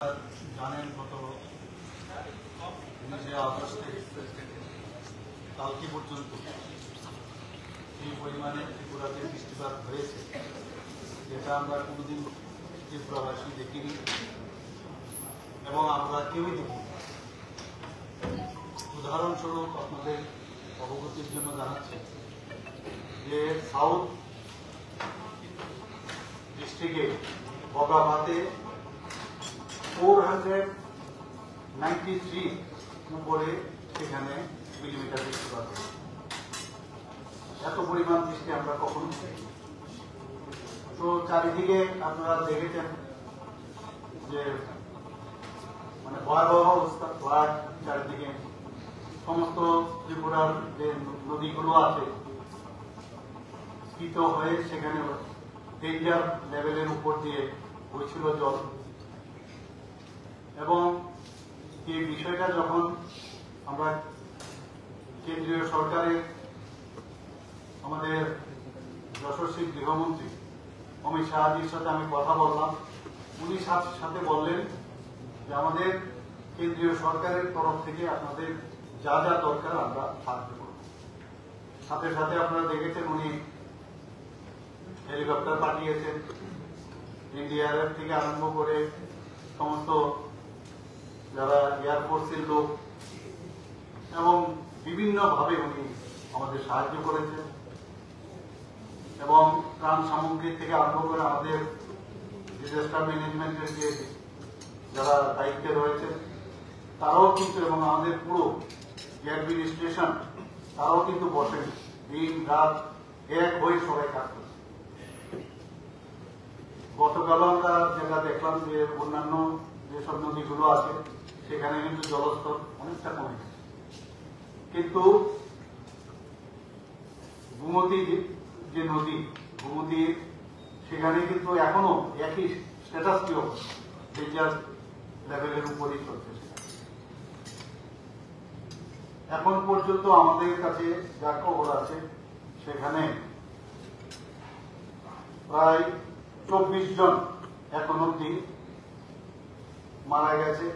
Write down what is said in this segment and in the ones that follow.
জানেন গত 19 আগস্ট কালকে পর্যন্ত এই পরিমাণে ত্রিপুরাতে বৃষ্টিপাত হয়েছে যেটা আমরা কোনোদিন ত্রিপুরাবাসী দেখিনি এবং আমরা কেউই দেখিনি। উদাহরণস্বরূপ আপনাদের অবগতির জন্য জানাচ্ছি যে সাউথ ডিস্ট্রিক্টে বগাভাতে 493 উপরে সেখানে মিলিমিটার বৃষ্টিপাত। এত পরিমাণ বৃষ্টি আমরা কখনো তো চারিদিকে আপনারা দেখেছেন যে মানে ভয়াবহ অবস্থা, ফ্লাড চারিদিকে। সমস্ত ত্রিপুরার যে নদীগুলো আছে স্ফীত হয়ে সেখানে ডেঞ্জার লেভেলের উপর দিয়ে বইছিল জল। এবং এই বিষয়টা যখন আমরা কেন্দ্রীয় সরকারের আমাদের যশস্বী গৃহমন্ত্রী অমিত শাহজির সাথে আমি কথা বললাম, উনি সাথে বললেন যে আমাদের কেন্দ্রীয় সরকারের তরফ থেকে আপনাদের যা যা দরকার আমরা সাহায্য করব। সাথে সাথে আপনারা দেখেছেন উনি হেলিকপ্টার পাঠিয়েছেন, এনডিআরএফ থেকে আরম্ভ করে সমস্ত যারা এয়ারফোর্সের লোক এবং বিভিন্নভাবে উনি আমাদের সাহায্য করেছেন। এবং ত্রাণ সামগ্রী থেকে আরম্ভ করে আমাদের ডিজাস্টার ম্যানেজমেন্টের যে যারা দায়িত্বে রয়েছেন তারাও কিন্তু, এবং আমাদের পুরো যে অ্যাডমিনিস্ট্রেশন তারাও কিন্তু বসেন, দিন রাত এক হয়ে সবাই কাজ করছে। গতকাল আমরা যেটা দেখলাম যে অন্যান্য যেসব নদীগুলো আছে সেখানে কিন্তু জলস্তর অনেকটা কমে গেছে, কিন্তু গোমতী যে নদী গোমতী সেখানে কিন্তু এখনো একই স্ট্যাটাস কি অবস্থা, ডেঞ্জার লেভেলের উপরেই চলছে। এখন পর্যন্ত আমাদের কাছে যা খবর আছে সেখানে প্রায় 24 জন এখন অব্দি মারা গেছে,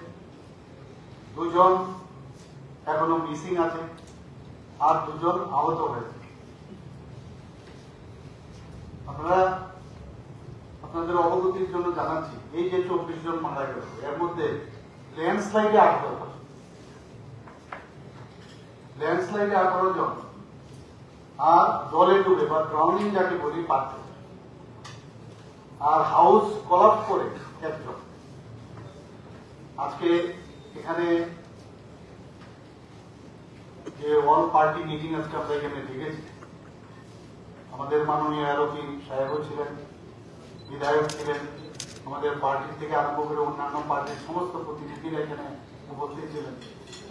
2 জন এখনো মিসিং আছে, আর 2 জন আহত হয়েছে। আপনাদের অবগতির জন্য জানাচ্ছি এই যে 24 জন মারা গেছে এর মধ্যে ল্যান্ডস্লাইডে 18 জন, আর জলে ডুবে বা ড্রাউনিং যাকে বলি 5 জন, আর হাউস কলাপস করে 1 জন। আজকে এখানে যে অল পার্টি মিটিং আজকে আমরা এখানে দেখেছি, আমাদের মাননীয় আরোপী সাহেবও ছিলেন, বিধায়ক ছিলেন, আমাদের পার্টির থেকে আরম্ভ করে অন্যান্য পার্টির সমস্ত প্রতিনিধিরা এখানে উপস্থিত ছিলেন।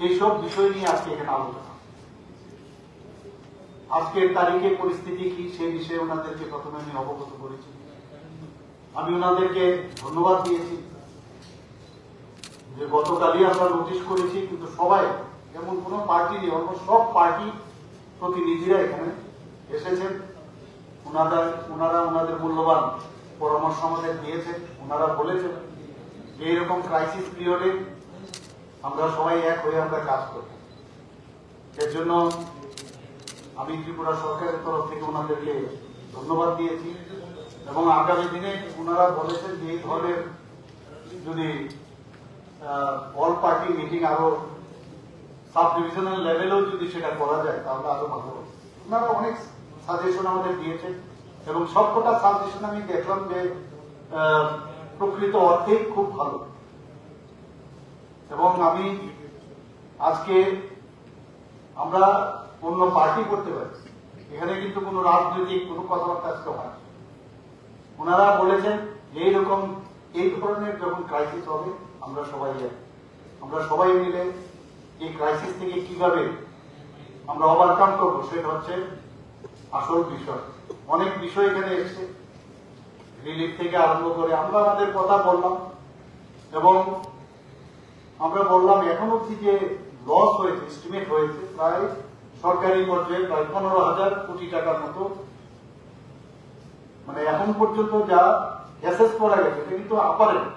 এইসব বিষয় নিয়ে আজকে এখানে আলোচনা। আজকের তারিখে পরিস্থিতি কি সেই বিষয়ে ওনাদেরকে প্রথমে আমি অবগত করেছি। আমি ওনাদেরকে ধন্যবাদ দিয়েছি যে গতকালই আমরা নোটিশ করেছি, কিন্তু সবাই যেমন কোন পার্টি নেই, অলমোস্ট সব পার্টি প্রতিনিধিরা এখানে এসেছেন। ওনারা ওনাদের মূল্যবান পরামর্শ আমাদের দিয়েছেন। ওনারা বলেছেন যে এইরকম ক্রাইসিস পিরিয়ডে আমরা সবাই এক হয়ে আমরা কাজ করি। এর জন্য আমি ত্রিপুরা সরকারের তরফ থেকে ওনাদেরকে ধন্যবাদ দিয়েছি। এবং আগামী দিনে ওনারা বলেছেন যে এই ধরনের যদি অল পার্টি মিটিং আরো সাব ডিভিশনাল লেভেলেও যদি সেটা করা যায় তাহলে আরো ভালো হবে। ওনারা অনেক সাজেশন আমাদের দিয়েছেন এবং সবকটা সাজেশন আমি দেখলাম যে প্রকৃত অর্থেই খুব ভালো। এবং আমি আজকে আমরা অন্য পার্টি করতে পারি, এখানে কিন্তু কোনো রাজনৈতিক কোনো কথাবার্তা আজকে হয়। ওনারা বলেছেন এইরকম এই ধরনের যখন ক্রাইসিস হবে আমরা সবাই মিলে এই ক্রাইসিস থেকে কিভাবে আমরা ওভারকাম করবো সেটা হচ্ছে আসল বিষয়। অনেক বিষয় এখানে এসছে, রিলিফ থেকে আরম্ভ করে আমরা আমাদের কথা বললাম এবং আমরা বললাম এখন অব্দি যে লস হয়েছে, এস্টিমেট হয়েছে প্রায় সরকারি পর্যায়ে প্রায় 15,000 কোটি টাকার মতো, মানে এখন পর্যন্ত যা অ্যাসেস করা গেছে এটা কিন্তু আপারেন্ট।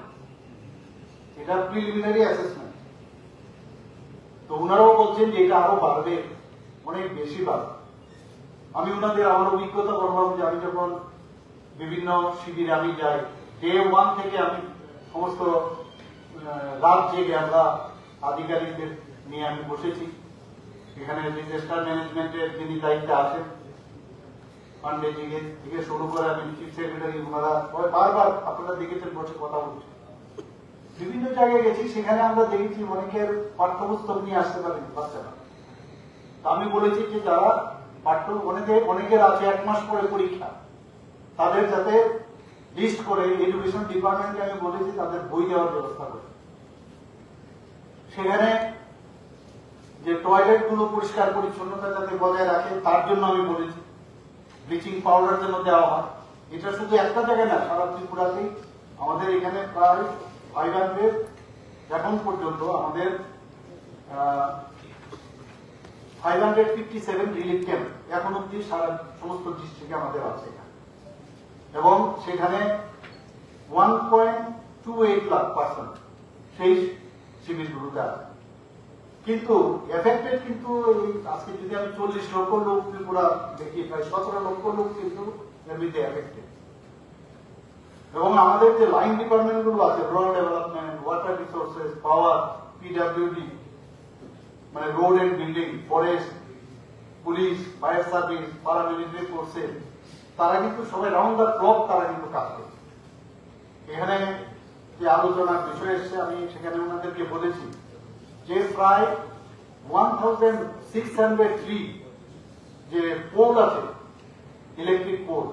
এটা প্রিলিমিনারি অ্যাসেসমেন্ট। তো ওনারাও বলছেন যে এটা আরো বাড়বে, অনেক বেশি বাড়বে। আমি ওনাদের আমার অভিজ্ঞতা বললাম যে আমি যখন বিভিন্ন শিবিরে আমি যাই, ডে 1 থেকে আমি সমস্ত রাত জেগে আমরা আধিকারিকদের নিয়ে আমি বসেছি। এখানে ডিজাস্টার ম্যানেজমেন্টের যিনি দায়িত্বে আছেন পান্ডে থেকে শুরু করে আমি চিফ সেক্রেটারি, ওনারা বারবার আপনারা দেখেছেন বসে কথা বলছে। বিভিন্ন জায়গায় গেছি, সেখানে আমরা দেখেছি অনেকের পাঠ্যপুস্তক নিয়ে আসতে পারেন বাচ্চারা। আমি বলেছি যে যারা অনেকের আছে 1 মাস পরে পরীক্ষা, তাদের যাতে লিস্ট করে এডুকেশন ডিপার্টমেন্টকে আমি বলেছি তাদের বই দেওয়ার ব্যবস্থা করে। সেখানে যে টয়লেট গুলো পরিষ্কার পরিচ্ছন্নতা যাতে বজায় রাখে তার জন্য আমি বলেছি ব্লিচিং পাউডার যেন দেওয়া হয়। এটা শুধু একটা জায়গায় না, সারা ত্রিপুরাতেই আমাদের এখানে প্রায় 500 এখন পর্যন্ত আমাদের 557 রিলিফ ক্যাম্প এখন অব্দি সারা সমস্ত ডিস্ট্রিক্টে আমাদের আছে এবং সেখানে 1.28 লাখ পার্সন সেই শিবিরগুলোতে আছে। কিন্তু এফেক্টেড কিন্তু আজকে যদি আমি 40 লক্ষ লোক ত্রিপুরা দেখি, প্রায় 17 লক্ষ লোক কিন্তু এমনিতে এফেক্টেড। এবং আমাদের যে লাইন ডিপার্টমেন্ট গুলো আছে, rural development, water resources, power, PWD, মানে road and building, forest, police, fire service, paramilitary forces, তারা কিন্তু সবাই রাউন্ড দ্য ক্লক তারা কিন্তু কাজ করে। এখানে যে আলোচনার বিষয় এসছে আমি সেখানে ওনাদেরকে বলেছি যে প্রায় 1603 যে পোল আছে, ইলেকট্রিক পোল,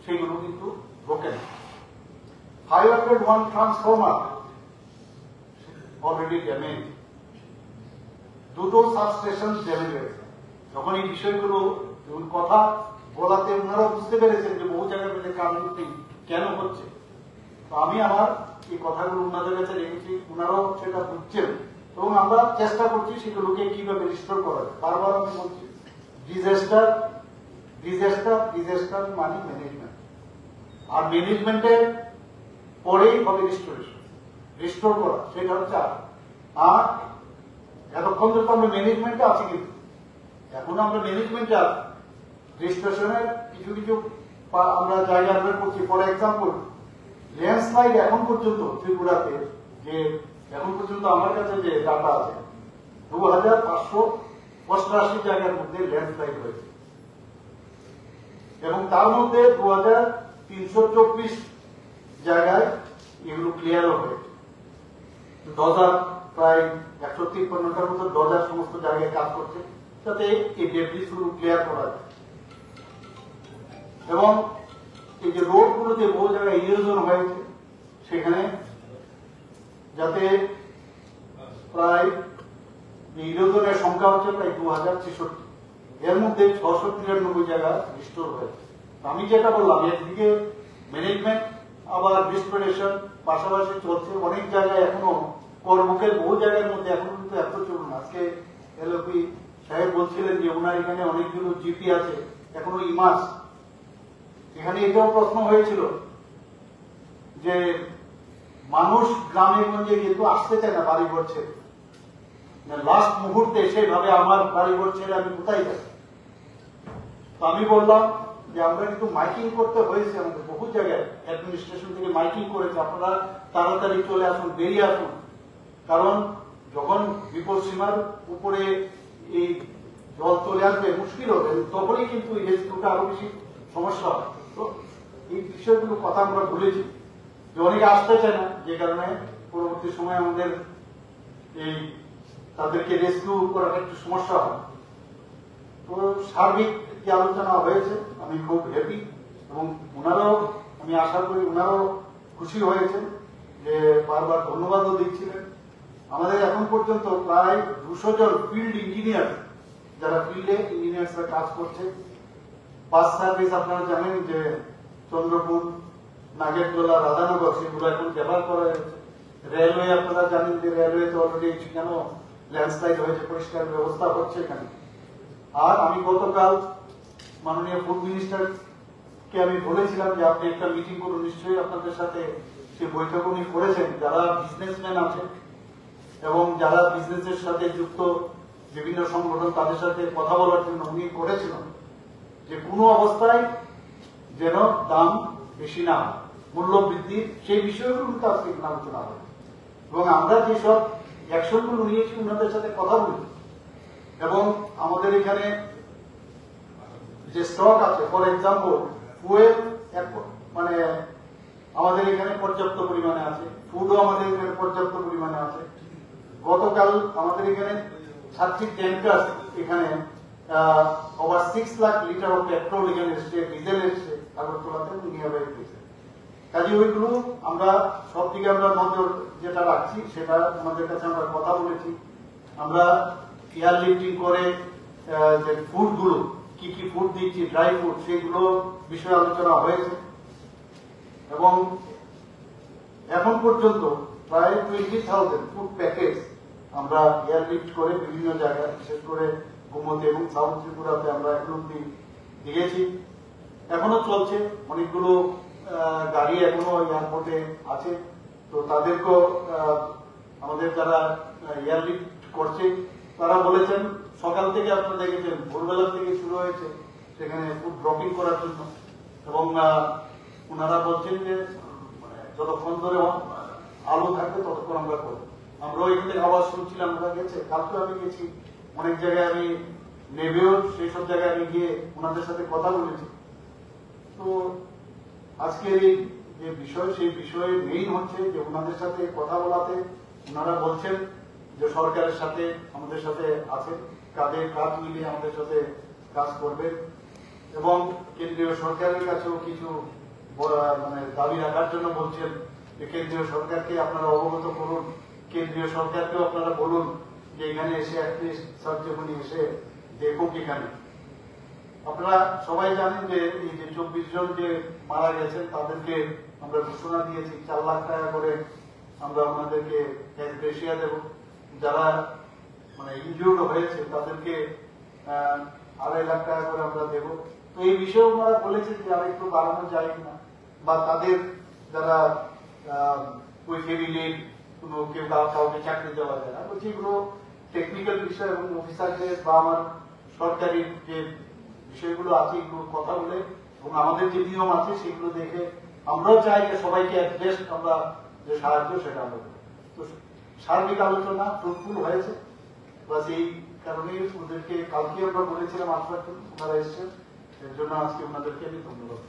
সেগুলো কিন্তু ব্রোকেন। 501 ট্রান্সফরমার অলরেডি ড্যামেজ, 2টো সাবস্টেশন ড্যামেজ হয়েছে। যখন এই বিষয়গুলো কথা বলাতে ওনারা বুঝতে পেরেছেন যে বহু জায়গায় মধ্যে কারণটি কেন হচ্ছে। তো আমি আমার এই কথাগুলো ওনাদের কাছে রেখেছি, ওনারাও সেটা বুঝছেন এবং আমরা চেষ্টা করছি সেগুলোকে কিভাবে রিস্টোর করা যায়। বারবার আমি বলছি ডিজাস্টার মানে ম্যানেজমেন্ট, আর ম্যানেজমেন্টের পরেই হবে রিস্টোর করা, সেটা হচ্ছে। আর এতক্ষণ তো আমরা ম্যানেজমেন্টে আছি, কিন্তু এখন আমরা ম্যানেজমেন্টে আছি, রেজিস্ট্রেশনের কিছু কিছু আমরা জায়গা আমরা করছি। ফর এক্সাম্পল ল্যান্ডস্লাইড এখন পর্যন্ত ত্রিপুরাতে যে এখন পর্যন্ত আমার কাছে যে ডাটা আছে 2588 জায়গার মধ্যে ল্যান্ডস্লাইড হয়েছে এবং তার মধ্যে 2324 জায়গায় এগুলো ক্লিয়ারও হয়েছে। ডজার প্রায় 153টার মতো ডজার সমস্ত জায়গায় কাজ করছে যাতে এই ডেবরিজ গুলো ক্লিয়ার করা যায়। এবং এই যে রোড গুলোতে বহু জায়গায় ইরোশন হয়েছে, সেখানে যাতে প্রায় ইরোশনের সংখ্যা হচ্ছে প্রায় 2066, এর মধ্যে 693 জায়গা রিস্টোর হয়েছে। আমি যেটা বললাম, একদিকে ম্যানেজমেন্ট আবার রিস্টোরেশন পাশাপাশি চলছে। অনেক জায়গায় এখনো কর্মকের বহু জায়গার মধ্যে এখনো কিন্তু এত চলুন। আজকে এলওপি সাহেব বলছিলেন যে ওনার এখানে অনেকগুলো জিপি আছে এখনো ইমার্স। এখানে এটাও প্রশ্ন হয়েছিল যে মানুষ গ্রামে গঞ্জে কিন্তু আসতে চায় না বাড়ি ঘর ছেড়ে, লাস্ট মুহূর্তে সেভাবে আমার বাড়ি ঘর ছেড়ে আমি কোথায় যাই। তো আমি বললাম যে আমরা কিন্তু মাইকিং করতে হয়েছে, আমাদের বহু জায়গায় অ্যাডমিনিস্ট্রেশন থেকে মাইকিং করেছে, আপনারা তাড়াতাড়ি চলে আসুন, বেরিয়ে আসুন। কারণ যখন বিপদ সীমার উপরে এই জল চলে আসবে, মুশকিল হবে, তখনই কিন্তু এই রেস্কিউটা আরো বেশি সমস্যা হয়। তো এই বিষয়গুলো কথা আমরা ভুলেছি যে অনেকে আসতে চায় না, যে কারণে পরবর্তী সময় আমাদের এই তাদেরকে রেস্কিউ করাটা একটু সমস্যা হয়। তো সার্বিক যে আলোচনা হয়েছে আমি খুব হ্যাপি এবং ওনারাও, আমি আশা করি ওনারাও খুশি হয়েছেন, যে বারবার ধন্যবাদও দিচ্ছিলেন। আমাদের এখন পর্যন্ত প্রায় 200 জন ফিল্ড ইঞ্জিনিয়ার, যারা ফিল্ডে ইঞ্জিনিয়ার্সরা কাজ করছে। বাস সার্ভিস আপনারা জানেন যে চন্দ্রপুর, নাগেরদোলা, রাধানগর, সেগুলো এখন ব্যবহার করা হয়েছে। রেলওয়ে আপনারা জানেন যে রেলওয়েতে অলরেডি কেন ল্যান্ডস্লাইড হয়েছে, পরিষ্কার ব্যবস্থা হচ্ছে এখানে। আর আমি গতকাল মাননীয় ফুড মিনিস্টারকে আমি বলেছিলাম যে আপনি একটা মিটিং করুন, নিশ্চয়ই আপনাদের সাথে সে বৈঠক উনি করেছেন যারা বিজনেসম্যান আছে এবং যারা বিজনেসের সাথে যুক্ত বিভিন্ন সংগঠন তাদের সাথে কথা বলার জন্য উনি করেছিলেন যে কোনো অবস্থায় যেন দাম বেশি না হয়, মূল্য বৃদ্ধির সেই বিষয়গুলো কিন্তু আজকে এখানে আলোচনা হবে এবং আমরা যেসব অ্যাকশনগুলো নিয়েছি ওনাদের সাথে কথা বলি এবং আমাদের এখানে যে স্টক আছে, ফর এক্সাম্পল ফুয়েল মানে আমাদের এখানে পর্যাপ্ত পরিমাণে আছে, ফুডও আমাদের এখানে পর্যাপ্ত পরিমাণে আছে। গতকাল আমাদের এখানে 60 ট্যাঙ্কার এখানে over 6 lakh litre of petrol এখানে এসছে, ডিজেল এসছে আগরতলাতে নিয়ে বেরিয়েছে। কাজে ওইগুলো আমরা সব দিকে আমরা নজর যেটা রাখছি সেটা আমাদের কাছে আমরা কথা বলেছি। আমরা এয়ার লিফটিং করে যে ফুডগুলো কি কি ফুড দিচ্ছি, ড্রাই ফুড, সেইগুলো বিষয়ে আলোচনা হয়েছে এবং এখন পর্যন্ত প্রায় 20,000 ফুড প্যাকেজ আমরা এয়ার লিফট করে বিভিন্ন জায়গায়, বিশেষ করে গোমতী এবং সাউথ ত্রিপুরাতে আমরা এখন অব্দি দিয়েছি। এখনো চলছে, অনেকগুলো গাড়ি এখনো এয়ারপোর্টে আছে। তো তাদেরকেও আমাদের যারা এয়ার লিফট করছে তারা বলেছেন সকাল থেকে আপনারা দেখেছেন ভোরবেলা থেকে শুরু হয়েছে সেখানে ফুড ড্রপিং করার জন্য এবং ওনারা বলছেন যে যতক্ষণ ধরে আলো থাকবে ততক্ষণ আমরা করবো। আমরাও এখান থেকে আওয়াজ শুনছিলাম, আমরা গেছে, কালকে আমি গেছি অনেক জায়গায়, আমি নেবেও সেই সব জায়গায় আমি গিয়ে ওনাদের সাথে কথা বলেছি। তো আজকের এই যে বিষয়, সেই বিষয়ে মেইন হচ্ছে যে ওনাদের সাথে কথা বলাতে ওনারা বলছেন যে সরকারের সাথে আমাদের সাথে আছে, কাঁধে কাঁধ মিলিয়ে আমাদের সাথে কাজ করবে এবং কেন্দ্রীয় সরকারের কাছেও কিছু মানে দাবি রাখার জন্য বলছেন যে কেন্দ্রীয় সরকারকে আপনারা অবগত করুন, কেন্দ্রীয় সরকারকেও আপনারা বলুন যে এখানে এসে অ্যাটলিস্ট সার্জেমনি এসে দেখুক। এখানে আপনারা সবাই জানেন যে এই যে 24 জন যে মারা গেছেন তাদেরকে আমরা ঘোষণা দিয়েছি 4 লাখ টাকা করে আমরা ওনাদেরকে ক্যাশ গ্রেসিয়া দেব। যারা মানে ইনজিউর্ড হয়েছে তাদেরকে 2.5 লাখ টাকা করে আমরা দেব। তো এই বিষয়ে ওনারা বলেছেন যে আর একটু বাড়ানো যায় কিনা, বা তাদের যারা ওই ফ্যামিলি কোনো কেউ কাউকে চাকরি দেওয়া যায় না, বলছি এগুলো টেকনিক্যাল বিষয় এবং অফিসারদের বা আমার সরকারি যে বিষয়গুলো আছে এগুলো কথা বলে এবং আমাদের যে নিয়ম আছে সেগুলো দেখে আমরাও চাই যে সবাইকে অ্যাডজাস্ট আমরা যে সাহায্য সেটা আমরা করি। তো সার্বিক আলোচনা ফ্রুটফুল হয়েছে, বাস এই কারণে ওদেরকে কালকে আমরা বলেছিলাম আসবার জন্য, ওনারা এসছেন, এর জন্য আজকে ওনাদেরকে আমি ধন্যবাদ।